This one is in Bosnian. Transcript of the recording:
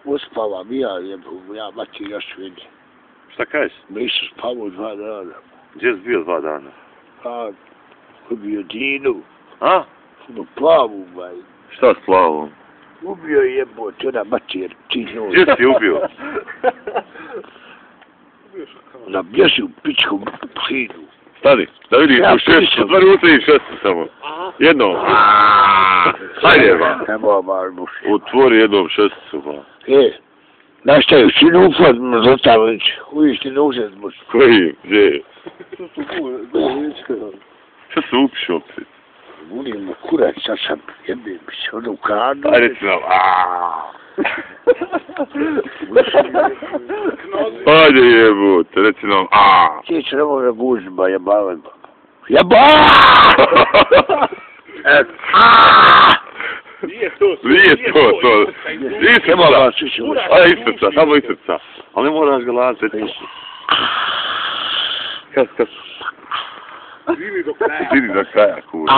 Uspavam i ja jebam, ja mati još vidi. Šta kažeš? Nisam spavao 2 dana. Gdje si bio 2 dana? A, ubio Dinu. A? No plavu, baj. Šta s plavom? Ubio je jebote, ona mater, ti njoj. Gdje si ubio? Na bježi u pičkom sinu. Stani, da vidim, Ja u 6, otvori unutra i 6 samo. Jednom. Hajde, ba. Nemo bar buši. Otvori jednom 6, ba. Nastaje, sinu upad Zlatanović. Uvijek ti ne uzet buši. Koji? Gdje? Šta se upiš opet? Volim mu kurac, sad sam jebim se, ono u kanu. Ajde reci nam, Ajde jebote, reci nam, Ti će nemoj me gužiti, ba, jebavaj, ba. Jeba! Nije to. Isrca. Ajde isrca, samo isrca. Ali ne moraš ga laziti. Kad. Vidi do kraja, kura.